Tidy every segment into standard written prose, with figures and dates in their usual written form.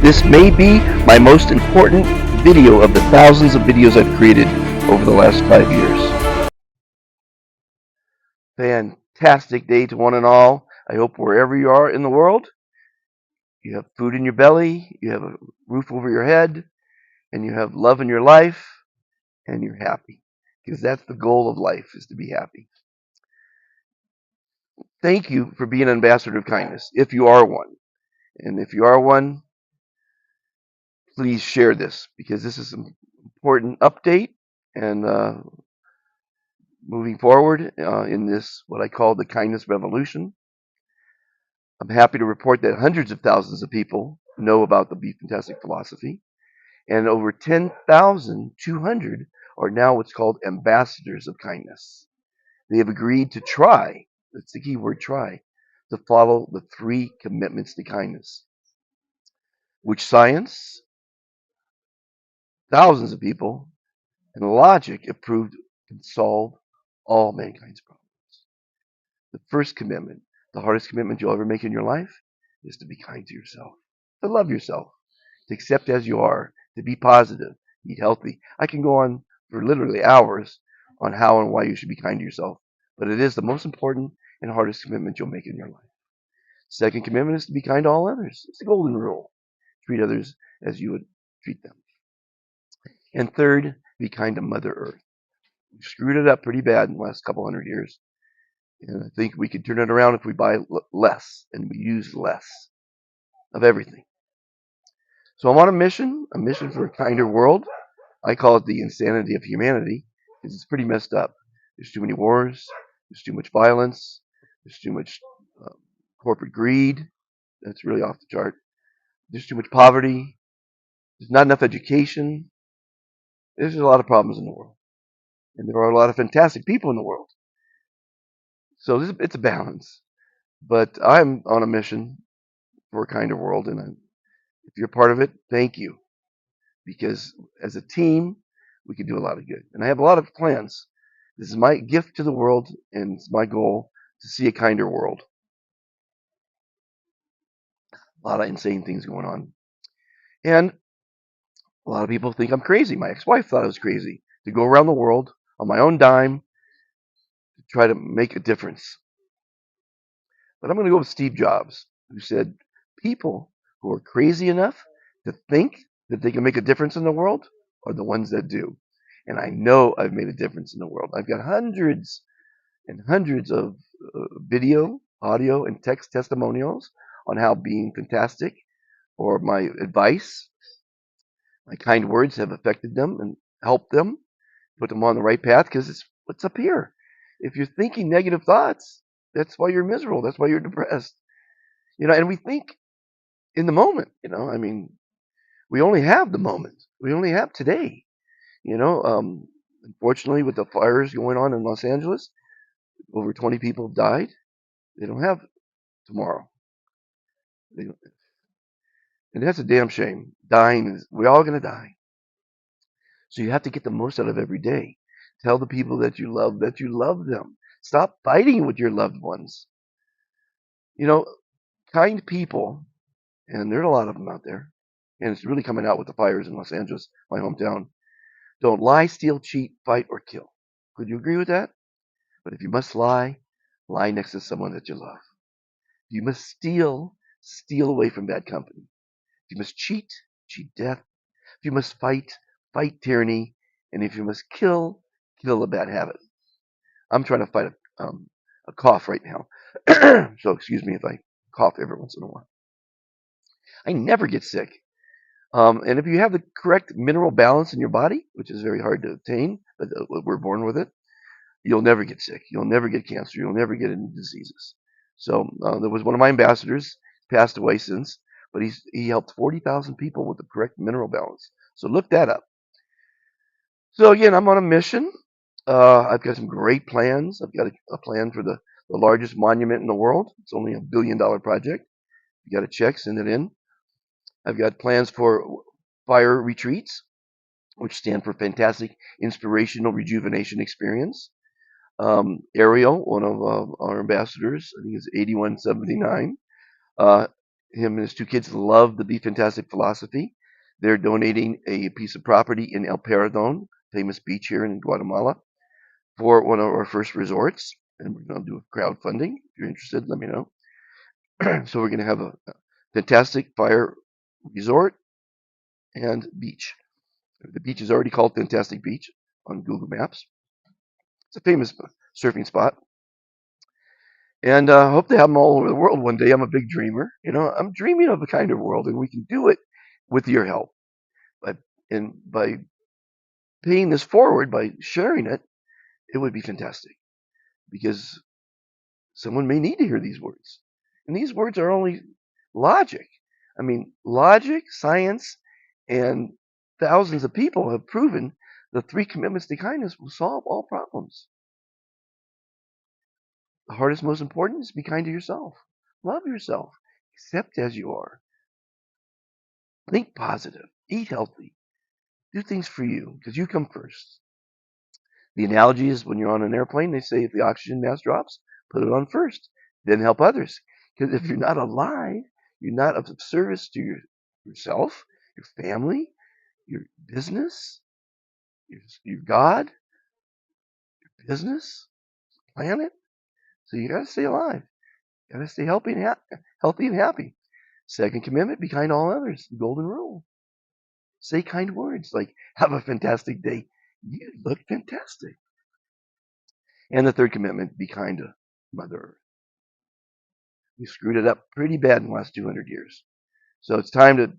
This may be my most important video of the thousands of videos I've created over the last 5 years. Fantastic day to one and all. I hope wherever you are in the world, you have food in your belly, you have a roof over your head, and you have love in your life, and you're happy. Because that's the goal of life, is to be happy. Thank you for being an ambassador of kindness, if you are one. And if you are one, please share this, because this is an important update and moving forward in this, what I call the kindness revolution. I'm happy to report that hundreds of thousands of people know about the Be Fantastic philosophy, and over 10,200 are now what's called ambassadors of kindness. They have agreed to try, that's the key word, try, to follow the 3 commitments to kindness, which science, thousands of people, and logic have proved can solve all mankind's problems. The first commitment, the hardest commitment you'll ever make in your life, is to be kind to yourself, to love yourself, to accept as you are, to be positive, eat healthy. I can go on for literally hours on how and why you should be kind to yourself, but it is the most important and hardest commitment you'll make in your life. Second commitment is to be kind to all others. It's the golden rule. Treat others as you would treat them. And third, be kind to Mother Earth. We screwed it up pretty bad in the last couple hundred years. And I think we could turn it around if we buy less and we use less of everything. So I'm on a mission for a kinder world. I call it the insanity of humanity because it's pretty messed up. There's too many wars. There's too much violence. There's too much corporate greed. That's really off the chart. There's too much poverty. There's not enough education. There's a lot of problems in the world. And there are a lot of fantastic people in the world. So it's a balance. But I'm on a mission for a kinder world. And if you're part of it, thank you. Because as a team, we can do a lot of good. And I have a lot of plans. This is my gift to the world, and it's my goal to see a kinder world. A lot of insane things going on. And a lot of people think I'm crazy. My ex-wife thought I was crazy to go around the world on my own dime to try to make a difference. But I'm going to go with Steve Jobs, who said people who are crazy enough to think that they can make a difference in the world are the ones that do. And I know I've made a difference in the world. I've got hundreds and hundreds of video, audio, and text testimonials on how being fantastic or my advice, my kind words have affected them and helped them, put them on the right path, because it's what's up here. If you're thinking negative thoughts, that's why you're miserable. That's why you're depressed. And we think in the moment, I mean, we only have the moment. We only have today. Unfortunately, with the fires going on in Los Angeles, over 20 people have died. They don't have tomorrow. And that's a damn shame. We're all going to die. So you have to get the most out of every day. Tell the people that you love them. Stop fighting with your loved ones. Kind people, and there are a lot of them out there, and it's really coming out with the fires in Los Angeles, my hometown, don't lie, steal, cheat, fight, or kill. Could you agree with that? But if you must lie next to someone that you love. If you must steal away from bad company. If you must cheat death. If you must fight tyranny. And if you must kill a bad habit. I'm trying to fight a cough right now. So excuse me if I cough every once in a while. I never get sick. And if you have the correct mineral balance in your body, which is very hard to attain, but we're born with it, you'll never get sick. You'll never get cancer. You'll never get any diseases. So there was one of my ambassadors, passed away since, but he helped 40,000 people with the correct mineral balance. So look that up. So again, I'm on a mission. I've got some great plans. I've got a plan for the largest monument in the world. It's only $1 billion project. You got to check, send it in. I've got plans for fire retreats, which stand for Fantastic Inspirational Rejuvenation Experience. Ariel, one of our ambassadors, I think it's 8179, Him and his two kids love the Be Fantastic philosophy. They're donating a piece of property in El Paradon, famous beach here in Guatemala, for one of our first resorts. And we're going to do crowdfunding. If you're interested, let me know. So we're going to have a fantastic fire resort and beach. The beach is already called Fantastic Beach on Google Maps. It's a famous surfing spot. And I hope to have them all over the world one day. I'm a big dreamer. I'm dreaming of a kinder world, and we can do it with your help. By, and by paying this forward, by sharing it, it would be fantastic because someone may need to hear these words. And these words are only logic. I mean, logic, science, and thousands of people have proven the three commitments to kindness will solve all problems. The hardest, most important is be kind to yourself. Love yourself. Accept as you are. Think positive. Eat healthy. Do things for you because you come first. The analogy is when you're on an airplane, they say if the oxygen mask drops, put it on first, then help others. Because if you're not alive, you're not of service to yourself, your family, your business, your God, your business, planet. So you got to stay alive. You got to stay healthy and happy. Second commitment, be kind to all others. The golden rule. Say kind words like, have a fantastic day. You look fantastic. And the third commitment, be kind to Mother Earth. We screwed it up pretty bad in the last 200 years. So it's time to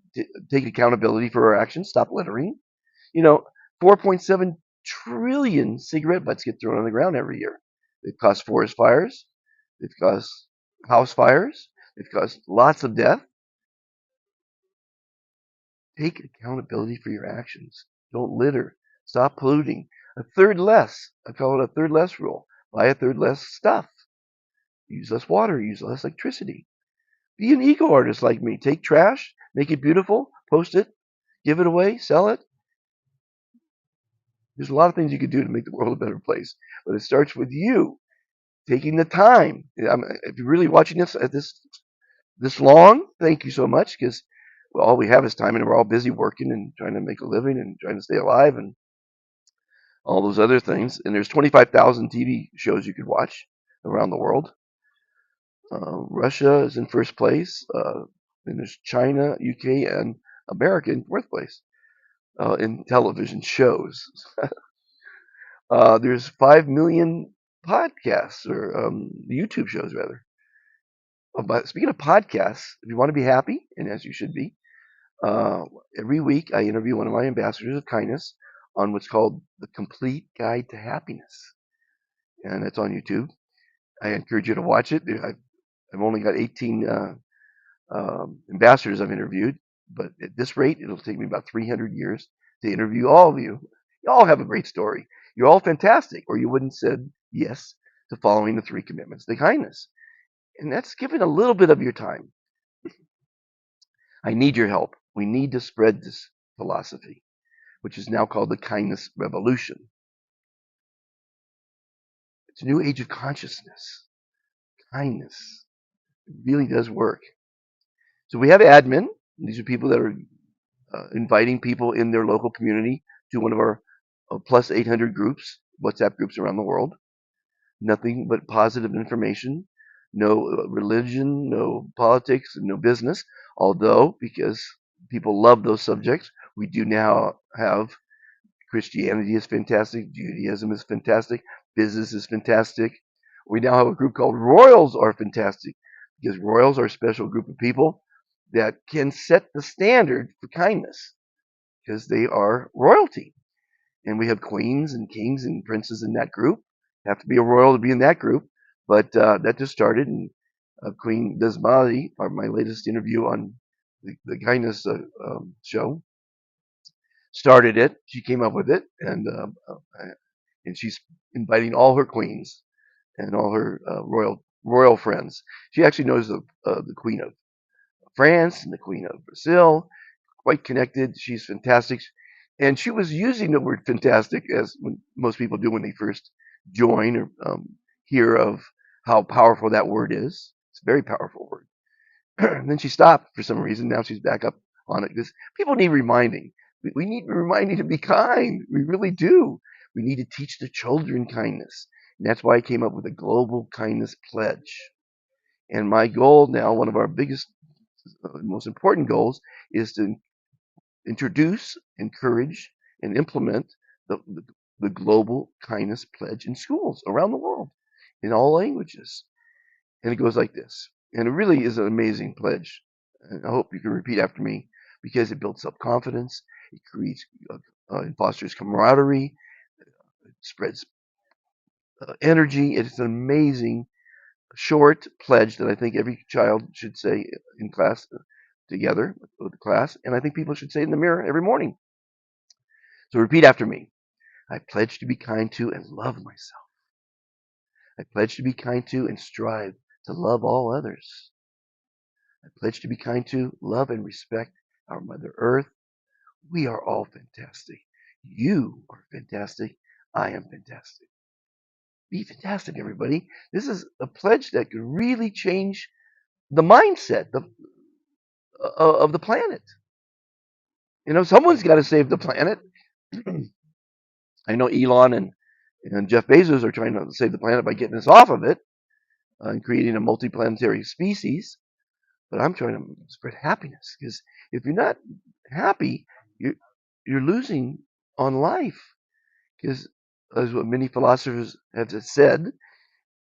take accountability for our actions. Stop littering. You know, 4.7 trillion cigarette butts get thrown on the ground every year. They've caused forest fires. They've caused house fires. They've caused lots of death. Take accountability for your actions. Don't litter. Stop polluting. A third less. I call it a third less rule. Buy a third less stuff. Use less water. Use less electricity. Be an eco artist like me. Take trash, make it beautiful, post it, give it away, sell it. There's a lot of things you could do to make the world a better place, but it starts with you taking the time. If you're really watching this at this long, thank you so much because all we have is time, and we're all busy working and trying to make a living and trying to stay alive and all those other things. And there's 25,000 TV shows you could watch around the world. Russia is in first place. Then there's China, UK, and America in fourth place in television shows. There's 5 million podcasts or YouTube shows, rather. But speaking of podcasts, if you want to be happy, and as you should be, uh, every week I interview one of my ambassadors of kindness on what's called The Complete Guide to Happiness. And it's on YouTube. I encourage you to watch it. I've only got 18 ambassadors I've interviewed, but at this rate, it'll take me about 300 years to interview all of you. You all have a great story. You're all fantastic, or you wouldn't said yes to following the three commitments to kindness. And that's giving a little bit of your time. I need your help. We need to spread this philosophy, which is now called the kindness revolution. It's a new age of consciousness. Kindness. It really does work. So we have admin. These are people that are inviting people in their local community to one of our plus 800 groups, WhatsApp groups around the world. Nothing but positive information, no religion, no politics, no business. Although, because people love those subjects, we do now have Christianity is fantastic, Judaism is fantastic, business is fantastic. We now have a group called Royals are fantastic because Royals are a special group of people that can set the standard for kindness because they are royalty. And we have queens and kings and princes in that group. You have to be a royal to be in that group, but that just started. And Queen Desmali, my latest interview on the kindness show, started it. She came up with it, and she's inviting all her queens and all her royal friends. She actually knows the Queen of France and the Queen of Brazil, quite connected. She's fantastic. And she was using the word fantastic as most people do when they first join or hear of how powerful that word is. It's a very powerful word. And then she stopped for some reason. Now she's back up on it. Because people need reminding. We need reminding to be kind. We really do. We need to teach the children kindness. And that's why I came up with a global kindness pledge. And my goal now, one of our biggest, most important goals, is to introduce, encourage, and implement the global kindness pledge in schools around the world in all languages. And it goes like this. And it really is an amazing pledge. And I hope you can repeat after me because it builds up confidence, it creates, it fosters camaraderie, it spreads energy. It's an amazing short pledge that I think every child should say in class together with the class. And I think people should say it in the mirror every morning. So repeat after me. I pledge to be kind to and love myself. I pledge to be kind to and strive to love all others. I pledge to be kind to, love, and respect our Mother Earth. We are all fantastic. You are fantastic. I am fantastic. Be fantastic, everybody. This is a pledge that could really change the mindset of the planet. You know, someone's got to save the planet. I know Elon and Jeff Bezos are trying to save the planet by getting us off of it and creating a multiplanetary species. But I'm trying to spread happiness because if you're not happy, you're losing on life. Because as what many philosophers have said,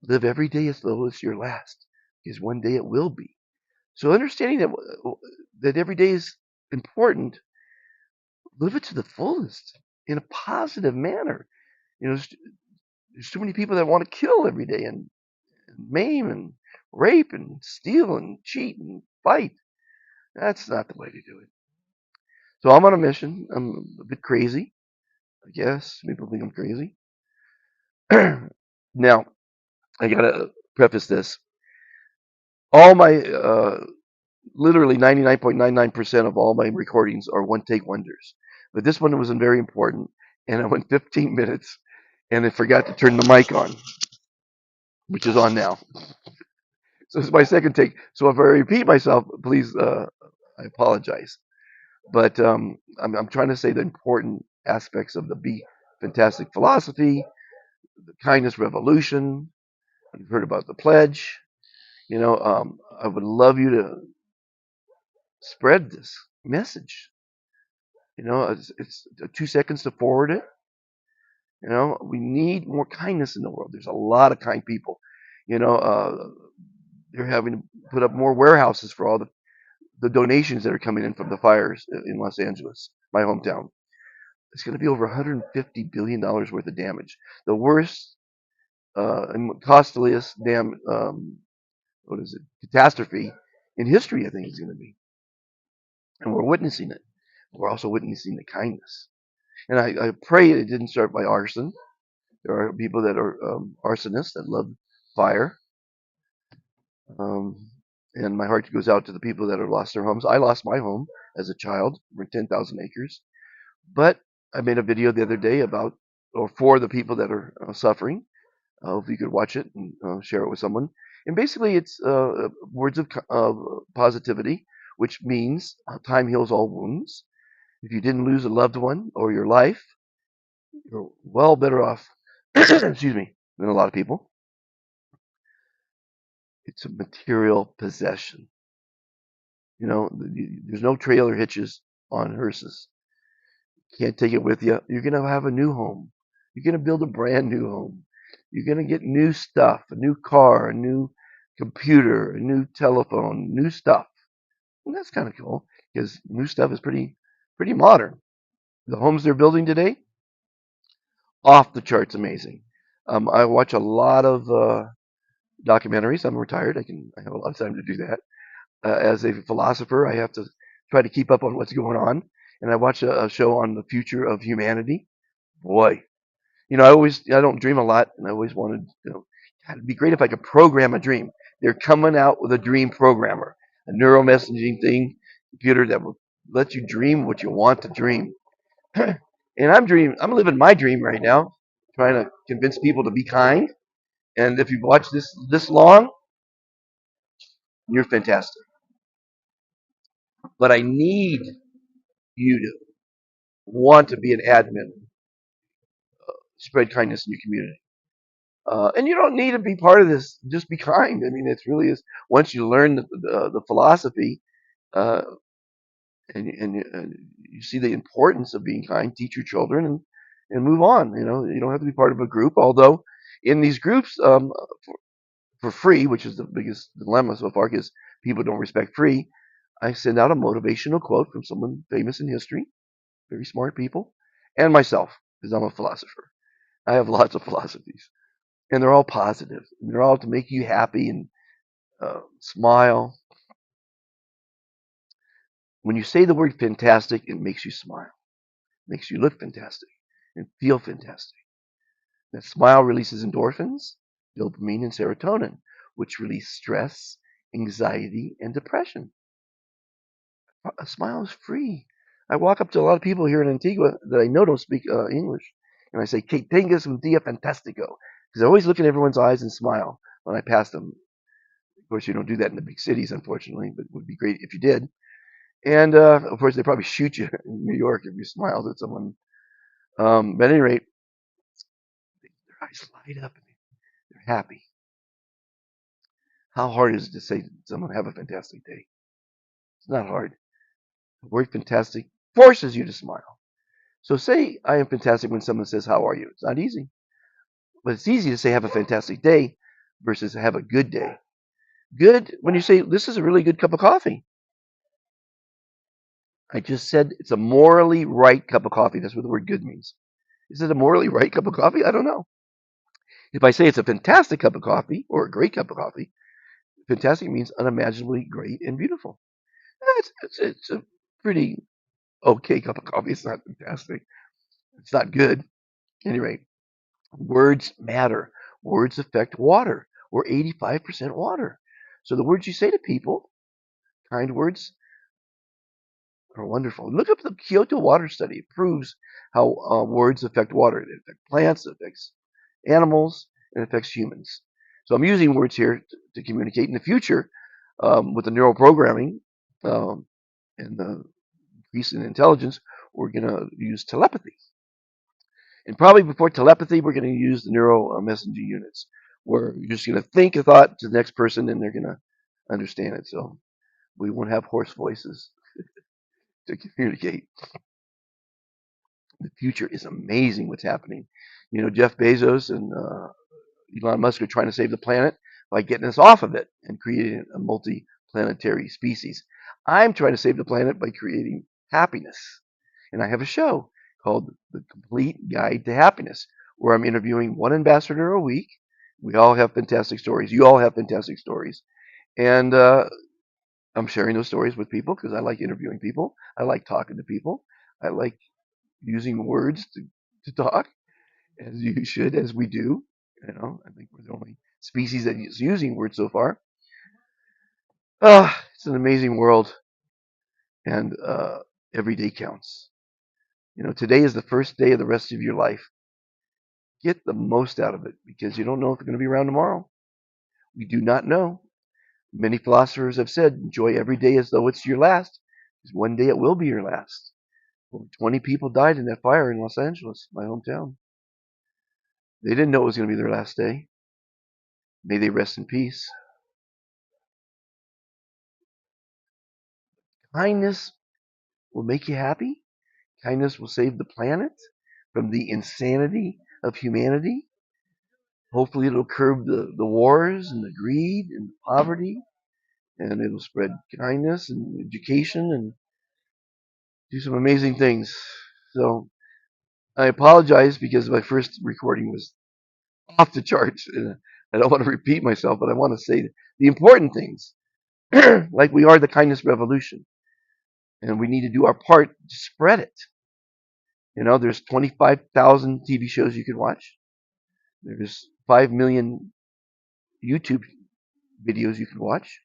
live every day as though it's your last, because one day it will be. So understanding that every day is important, live it to the fullest in a positive manner. You know, there's too many people that want to kill every day and maim and rape and steal and cheat and fight. That's not the way to do it. So I'm on a mission. I'm a bit crazy, I guess. People think I'm crazy. Now, I gotta preface this. All my, literally 99.99% of all my recordings are one take wonders. But this one was very important, and I went 15 minutes, and I forgot to turn the mic on, which is on now. So it's my second take. So if I repeat myself, please, I apologize. But I'm trying to say the important aspects of the Be Fantastic philosophy, the kindness revolution. You've heard about the pledge. You know, I would love you to spread this message. You know, it's 2 seconds to forward it. You know, we need more kindness in the world. There's a lot of kind people. You know, they're having to put up more warehouses for all the donations that are coming in from the fires in Los Angeles, my hometown. It's going to be over $150 billion worth of damage. The worst and costliest what is it, catastrophe in history, I think it's going to be. And we're witnessing it. We're also witnessing the kindness. And I pray it didn't start by arson. There are people that are arsonists that love fire. Um, and my heart goes out to the people that have lost their homes. I lost my home as a child for 10,000 acres. But I made a video the other day about, or for the people that are suffering. If you could watch it and share it with someone. And basically, it's words of positivity, which means time heals all wounds. If you didn't lose a loved one or your life, you're well better off, excuse me, than a lot of people. It's a material possession. You know, there's no trailer hitches on hearses. You can't take it with you. You're going to have a new home. You're going to build a brand new home. You're going to get new stuff, a new car, a new computer, a new telephone, new stuff. And that's kind of cool because new stuff is pretty modern. The homes they're building today, off the charts amazing. I watch a lot of documentaries. I'm retired. I have a lot of time to do that. As a philosopher, I have to try to keep up on what's going on. And I watch a show on the future of humanity. Boy, you know, I don't dream a lot, and I always wanted, God, it'd be great if I could program a dream. They're coming out with a dream programmer, a neural messaging thing, computer that will let you dream what you want to dream. And I'm living my dream right now, trying to convince people to be kind. And if you've watched this long, you're fantastic. But I need you to want to be an admin, spread kindness in your community. And you don't need to be part of this. Just be kind. I mean, it really is. Once you learn the philosophy, uh, and you see the importance of being kind, teach your children and move on. You don't have to be part of a group. Although in these groups, for free, which is the biggest dilemma so far, because people don't respect free, I send out a motivational quote from someone famous in history, very smart people, and myself, because I'm a philosopher. I have lots of philosophies, and they're all positive, and they're all to make you happy and smile. When you say the word fantastic, it makes you smile, makes you look fantastic, and feel fantastic. That smile releases endorphins, dopamine, and serotonin, which release stress, anxiety, and depression. A smile is free. I walk up to a lot of people here in Antigua that I know don't speak English, and I say, "Que tengas un día fantástico," because I always look in everyone's eyes and smile when I pass them. Of course, you don't do that in the big cities, unfortunately, but it would be great if you did. And of course, they probably shoot you in New York if you smiled at someone. But at any rate, their eyes light up and they're happy. How hard is it to say to someone, "Have a fantastic day"? It's not hard. The word fantastic forces you to smile. So say I am fantastic when someone says, "How are you?" It's not easy. But it's easy to say have a fantastic day versus have a good day. Good, when you say this is a really good cup of coffee. I just said it's a morally right cup of coffee. That's what the word good means. Is it a morally right cup of coffee? I don't know. If I say it's a fantastic cup of coffee or a great cup of coffee, fantastic means unimaginably great and beautiful. It's a pretty okay cup of coffee. It's not fantastic. It's not good. At any rate, words matter. Words affect water. We're 85% water. So the words you say to people, kind words, are wonderful. Look up the Kyoto water study. It proves how words affect water. It affects plants, it affects animals, and it affects humans. So I'm using words here to communicate. In the future, with the neural programming and the increase in intelligence, we're going to use telepathy. And probably before telepathy, we're going to use the neural messenger units, where you're just going to think a thought to the next person and they're going to understand it. So we won't have hoarse voices to communicate. The future is amazing what's happening. Jeff Bezos and Elon Musk are trying to save the planet by getting us off of it and creating a multi-planetary species. I'm trying to save the planet by creating happiness. And I have a show called The Complete Guide to Happiness, where I'm interviewing one ambassador a week. We all have fantastic stories. You all have fantastic stories. And I'm sharing those stories with people because I like interviewing people. I like talking to people. I like using words to talk, as you should, as we do. I think we're the only species that is using words so far. It's an amazing world, and every day counts. Today is the first day of the rest of your life. Get the most out of it because you don't know if you're going to be around tomorrow. We do not know. Many philosophers have said, enjoy every day as though it's your last, because one day it will be your last. Over 20 people died in that fire in Los Angeles, my hometown. They didn't know it was going to be their last day. May they rest in peace. Kindness will make you happy. Kindness will save the planet from the insanity of humanity. Hopefully, it'll curb the wars and the greed and the poverty, and it'll spread kindness and education and do some amazing things. So, I apologize because my first recording was off the charts. And I don't want to repeat myself, but I want to say the important things, like we are the kindness revolution, and we need to do our part to spread it. There's 25,000 TV shows you can watch. There's 5 million YouTube videos you can watch.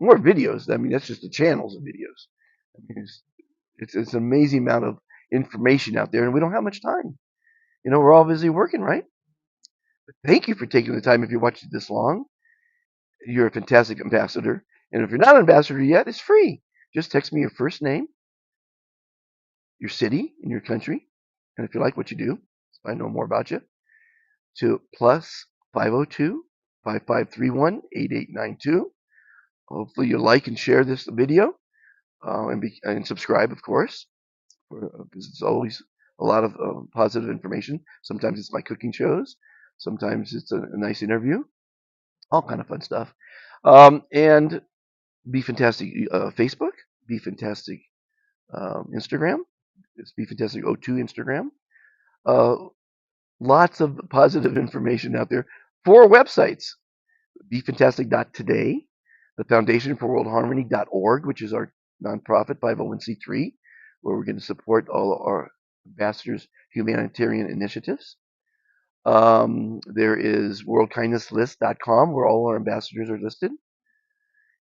More videos. I mean, that's just the channels of videos. I mean, it's an amazing amount of information out there, and we don't have much time. We're all busy working, right? But thank you for taking the time. If you watched it this long, you're a fantastic ambassador. And if you're not an ambassador yet, it's free. Just text me your first name, your city, and your country, and if you like what you do, so I know more about you, to plus 502-5531-8892. Hopefully you like and share this video, and subscribe, of course, because it's always a lot of positive information. Sometimes it's my cooking shows. Sometimes it's a nice interview. All kind of fun stuff. And Be Fantastic Facebook, Be Fantastic Instagram. It's Be Fantastic O2 Instagram. Uh, Lots of positive information out there. 4 websites: BeFantastic.Today, the Foundation for World Harmony.org, which is our nonprofit 501c3, where we're going to support all our ambassadors' humanitarian initiatives. There is WorldKindnessList.com, where all our ambassadors are listed.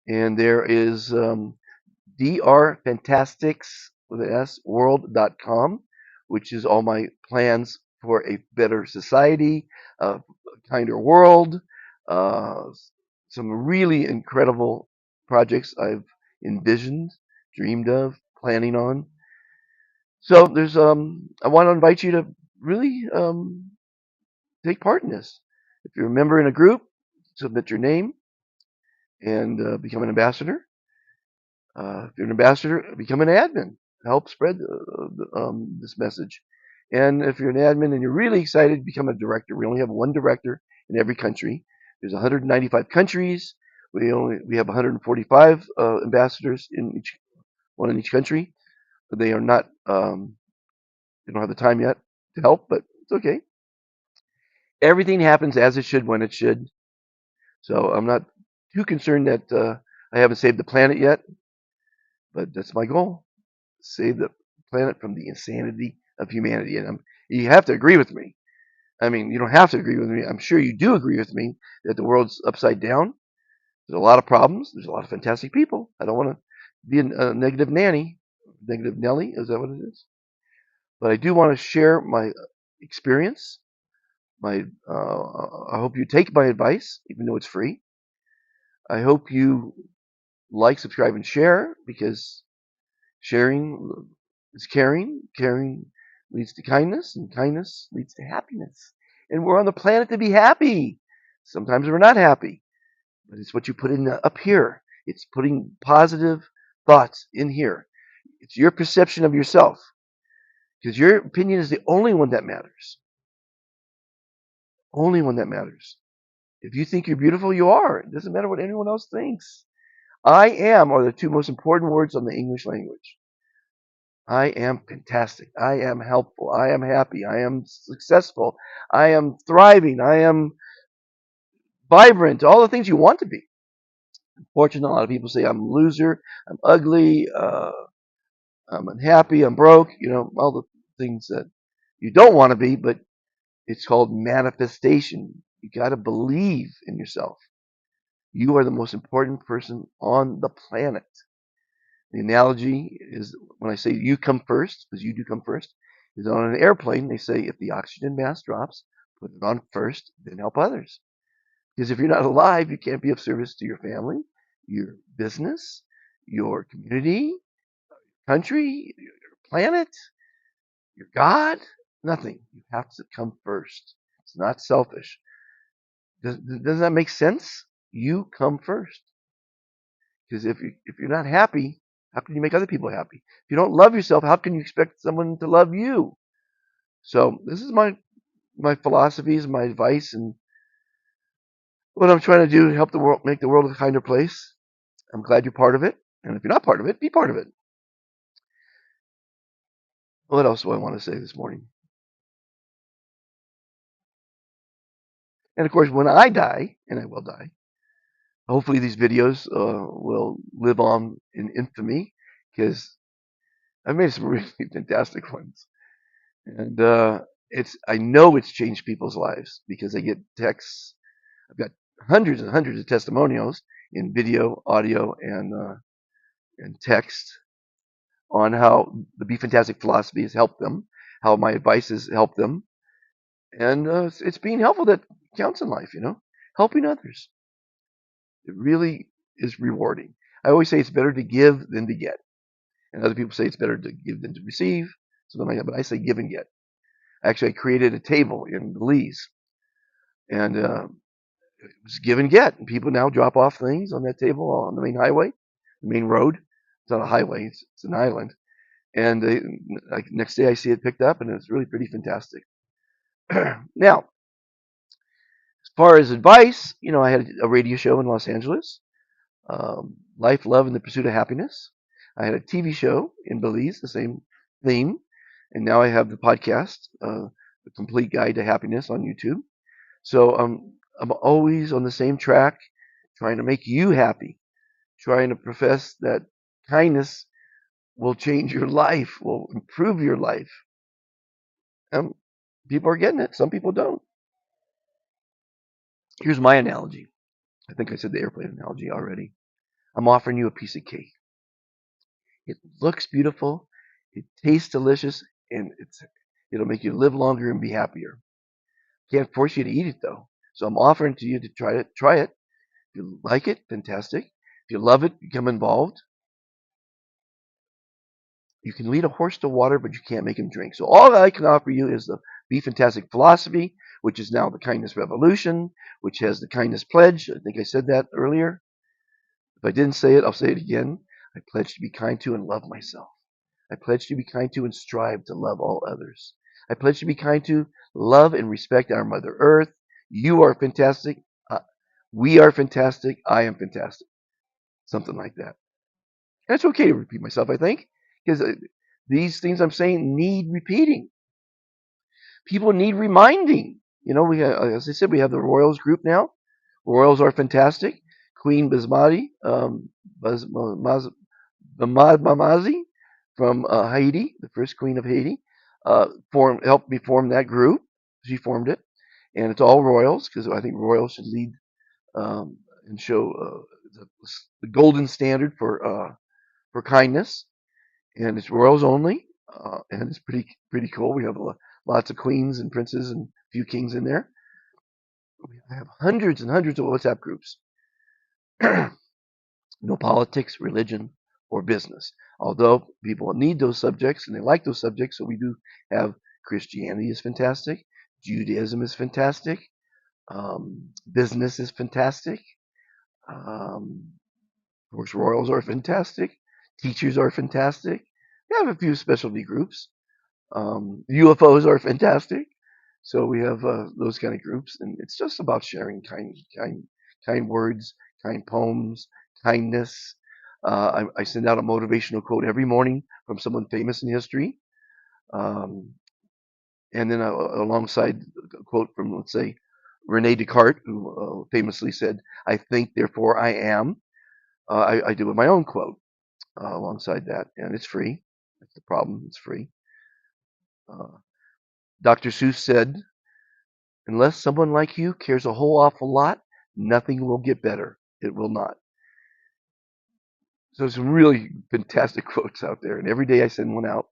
And there is drfantastics with an S world.com, which is all my plans for a better society, a kinder world, uh, some really incredible projects I've envisioned, dreamed of, planning on. So there's I want to invite you to really take part in this. If you're a member in a group, submit your name and become an ambassador. If you're an ambassador, become an admin. Help spread this message. And if you're an admin and you're really excited, become a director. We only have one director in every country. There's 195 countries. We have 145 ambassadors in each one in each country. But they are not. They don't have the time yet to help, but it's okay. Everything happens as it should when it should. So I'm not too concerned that I haven't saved the planet yet, but that's my goal. Save the planet from the insanity of humanity. And you have to agree with me. I mean, you don't have to agree with me. I'm sure you do agree with me that the world's upside down. There's a lot of problems. There's a lot of fantastic people. I don't want to be a negative nanny, negative Nelly. Is that what it is? But I do want to share my experience. I hope you take my advice, even though it's free. I hope you like, subscribe, and share, because sharing is caring. Caring leads to kindness, and kindness leads to happiness. And we're on the planet to be happy. Sometimes we're not happy, but it's what you put in up here. It's putting positive thoughts in here. It's your perception of yourself, because your opinion is the only one that matters. Only one that matters. If you think you're beautiful, you are. It doesn't matter what anyone else thinks. I am are the 2 most important words on the English language. I am fantastic. I am helpful. I am happy. I am successful. I am thriving. I am vibrant. All the things you want to be. Unfortunately, a lot of people say I'm a loser. I'm ugly. I'm unhappy. I'm broke. All the things that you don't want to be, but it's called manifestation. You got to believe in yourself. You are the most important person on the planet. The analogy is, when I say you come first, because you do come first, is on an airplane, they say if the oxygen mask drops, put it on first, then help others. Because if you're not alive, you can't be of service to your family, your business, your community, country, your planet, your God, nothing. You have to come first. It's not selfish. Does that make sense? You come first. Because if you're not happy, how can you make other people happy? If you don't love yourself, how can you expect someone to love you? So this is my philosophies, my advice, and what I'm trying to do to help the world, make the world a kinder place. I'm glad you're part of it, and if you're not part of it, be part of it. What else do I want to say this morning? And of course, when I die, and I will die, hopefully these videos will live on in infamy, because I've made some really fantastic ones. And I know it's changed people's lives, because I get texts. I've got hundreds and hundreds of testimonials in video, audio, and text on how the Be Fantastic philosophy has helped them, how my advice has helped them, and it's being helpful. That counts in life, helping others. It really is rewarding. I always say it's better to give than to get, and other people say it's better to give than to receive, something like that. But I say give and get. Actually, I created a table in Belize, and it was give and get. And people now drop off things on that table on the main highway, the main road. It's not a highway; it's an island. And like next day, I see it picked up, and it's really pretty fantastic. Now, as far as advice, I had a radio show in Los Angeles, Life, Love, and the Pursuit of Happiness. I had a TV show in Belize, the same theme. And now I have the podcast, The Complete Guide to Happiness on YouTube. So I'm always on the same track, trying to make you happy, trying to profess that kindness will change your life, will improve your life. Um, People are getting it. Some people don't. Here's my analogy. I think I said the airplane analogy already. I'm offering you a piece of cake. It looks beautiful, it tastes delicious, and it'll make you live longer and be happier. Can't force you to eat it though. So I'm offering to you to try it. Try it. If you like it, fantastic. If you love it, become involved. You can lead a horse to water, but you can't make him drink. So all that I can offer you is the Be Fantastic philosophy, which is now the Kindness Revolution, which has the Kindness Pledge. I think I said that earlier. If I didn't say it, I'll say it again. I pledge to be kind to and love myself. I pledge to be kind to and strive to love all others. I pledge to be kind to, love, and respect our Mother Earth. You are fantastic. We are fantastic. I am fantastic. Something like that. And it's okay to repeat myself, I think, because these things I'm saying need repeating. People need reminding. We as I said, we have the Royals group now. Royals are fantastic. Queen Basmati, Mamazi from Haiti, the first queen of Haiti, helped me form that group. She formed it, and it's all royals because I think royals should lead and show the golden standard for kindness, and it's royals only, and it's pretty cool. We have lots of queens and princes and a few kings in there. I have hundreds and hundreds of WhatsApp groups. No politics, religion, or business. Although people need those subjects and they like those subjects, so we do have Christianity is fantastic, Judaism is fantastic, business is fantastic. Of course, royals are fantastic, teachers are fantastic. We have a few specialty groups. UFOs are fantastic. So we have those kind of groups, and it's just about sharing kind words, kind poems, kindness. I send out a motivational quote every morning from someone famous in history, um, and then alongside a quote from, let's say, Rene Descartes, who famously said, "I think, therefore I am." I do my own quote alongside that, and it's free. That's the problem; it's free. Uh, Dr. Seuss said, "Unless someone like you cares a whole awful lot, nothing will get better. It will not." So there's some really fantastic quotes out there, and every day I send one out.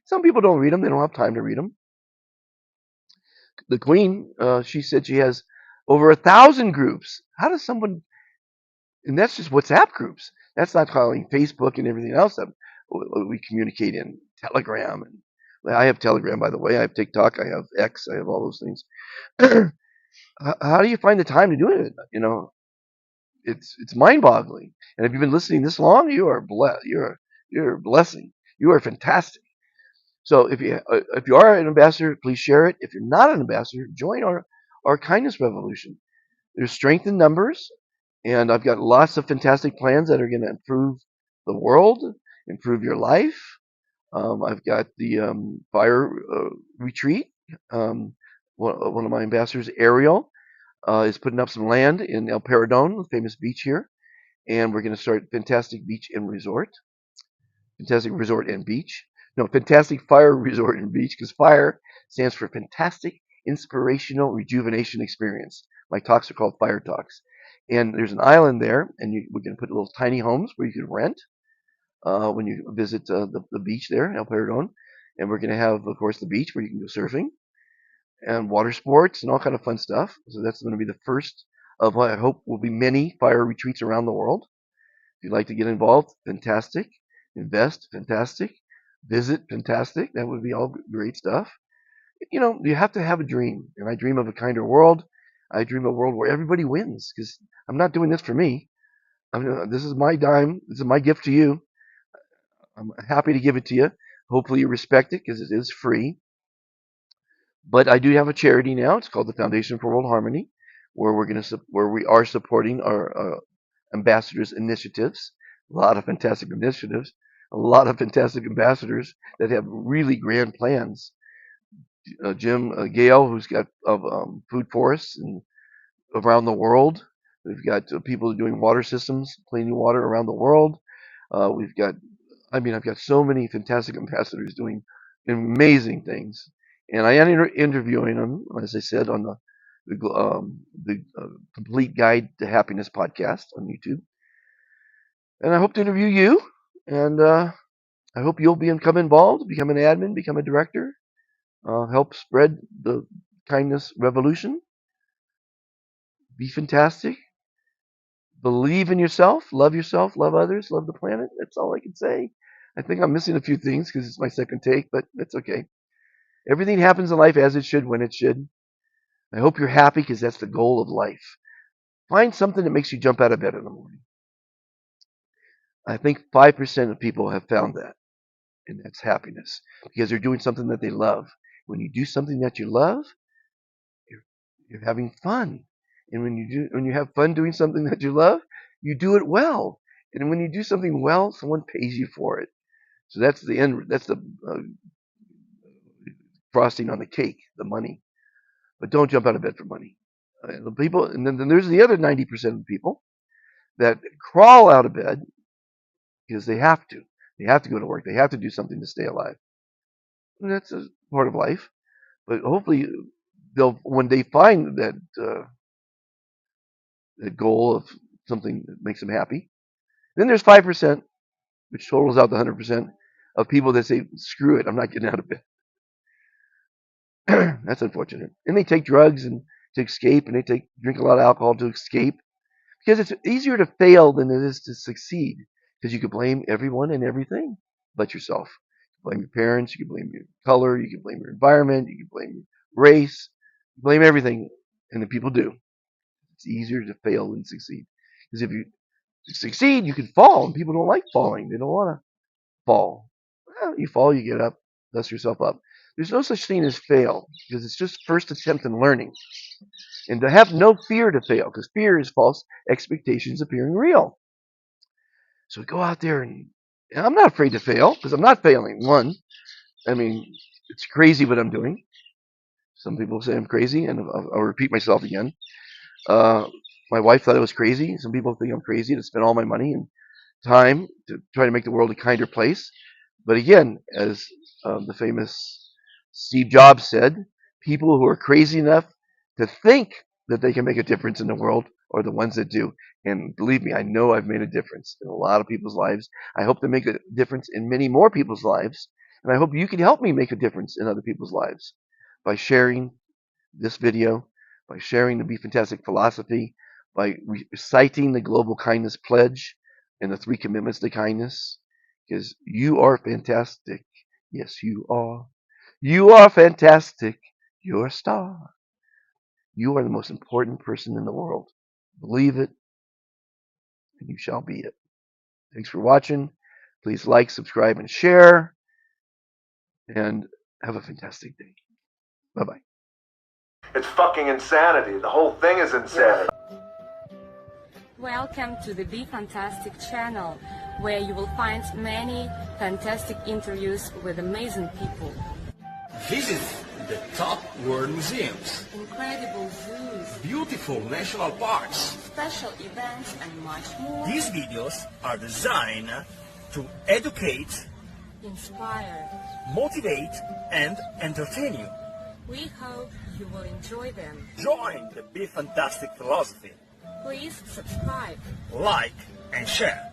Some people don't read them; they don't have time to read them. The Queen, she said she has over 1,000 groups. How does someone? And that's just WhatsApp groups. That's not calling Facebook and everything else that we communicate in Telegram. And I have Telegram, by the way. I have TikTok. I have X. I have all those things. How do you find the time to do it? It's mind-boggling. And if you've been listening this long, you are blessed. You're a blessing. You are fantastic. So if you are an ambassador, please share it. If you're not an ambassador, join our kindness revolution. There's strength in numbers, and I've got lots of fantastic plans that are going to improve the world, improve your life. I've got the fire retreat. Um, one of my ambassadors, Ariel, is putting up some land in El Paradon, the famous beach here, and we're going to start Fantastic Beach and Resort. Fantastic Resort and Beach. No, Fantastic Fire Resort and Beach, because fire stands for Fantastic Inspirational Rejuvenation Experience. My talks are called Fire Talks. And there's an island there, and we're going to put little tiny homes where you can rent when you visit the beach there, El Paradon. And we're going to have, of course, the beach where you can go surfing and water sports and all kind of fun stuff. So that's going to be the first of what I hope will be many fire retreats around the world. If you'd like to get involved, fantastic. Invest, fantastic. Visit, fantastic. That would be all great stuff. You have to have a dream. And I dream of a kinder world. I dream of a world where everybody wins, because I'm not doing this for me. This is my dime. This is my gift to you. I'm happy to give it to you. Hopefully you respect it, because it is free. But I do have a charity now. It's called the Foundation for World Harmony, where we are supporting our ambassadors' initiatives. A lot of fantastic initiatives. A lot of fantastic ambassadors that have really grand plans. Jim Gale, who's got food forests and around the world. We've got people doing water systems, cleaning water around the world. We've got, I've got so many fantastic ambassadors doing amazing things, and I am interviewing them, as I said, on the Complete Guide to Happiness podcast on YouTube. And I hope to interview you, and I hope you'll become involved, become an admin, become a director, help spread the kindness revolution. Be fantastic. Believe in yourself, love others, love the planet. That's all I can say. I think I'm missing a few things because it's my second take, but that's okay. Everything happens in life as it should, when it should. I hope you're happy, because that's the goal of life. Find something that makes you jump out of bed in the morning. I think 5% of people have found that, and that's happiness, because they're doing something that they love. When you do something that you love, you're having fun. And when you have fun doing something that you love, you do it well. And when you do something well, someone pays you for it. So that's the end. That's the frosting on the cake, the money. But don't jump out of bed for money. The people, and then there's the other 90% of people that crawl out of bed because they have to. They have to go to work. They have to do something to stay alive. And that's a part of life. But hopefully, when they find that goal of something that makes them happy, then there's 5%, which totals out the 100% of people that say, "Screw it, I'm not getting out of bed." That's unfortunate. And they take drugs and to escape, and they drink a lot of alcohol to escape, because it's easier to fail than it is to succeed. Because you can blame everyone and everything but yourself. You can blame your parents, you can blame your color, you can blame your environment, you can blame your race, blame everything, and the people do. It's easier to fail than succeed. Because if you succeed, you can fall, and people don't like falling. They don't want to fall. Well, you fall, you get up, dust yourself up. There's no such thing as fail, because it's just first attempt in learning. And to have no fear to fail, because fear is false expectations appearing real. So go out there, and I'm not afraid to fail, because I'm not failing. One, it's crazy what I'm doing. Some people say I'm crazy, and I'll repeat myself again. My wife thought I was crazy. Some people think I'm crazy to spend all my money and time to try to make the world a kinder place. But again, as the famous Steve Jobs said, people who are crazy enough to think that they can make a difference in the world are the ones that do. And believe me, I know I've made a difference in a lot of people's lives. I hope to make a difference in many more people's lives. And I hope you can help me make a difference in other people's lives by sharing this video, by sharing the Be Fantastic philosophy, by reciting the Global Kindness Pledge and the 3 commitments to kindness. Because you are fantastic. Yes, you are. You are fantastic. You're a star. You are the most important person in the world. Believe it, and you shall be it. Thanks for watching. Please like, subscribe, and share. And have a fantastic day. Bye-bye. It's fucking insanity. The whole thing is insanity. Welcome to the Be Fantastic channel, where you will find many fantastic interviews with amazing people. Visit the top world museums, Incredible zoos, beautiful national parks. special events, and much more. These videos are designed to educate, Inspire. motivate, and entertain you. We hope you will enjoy them. Join the Be Fantastic philosophy. Please subscribe. Like and share.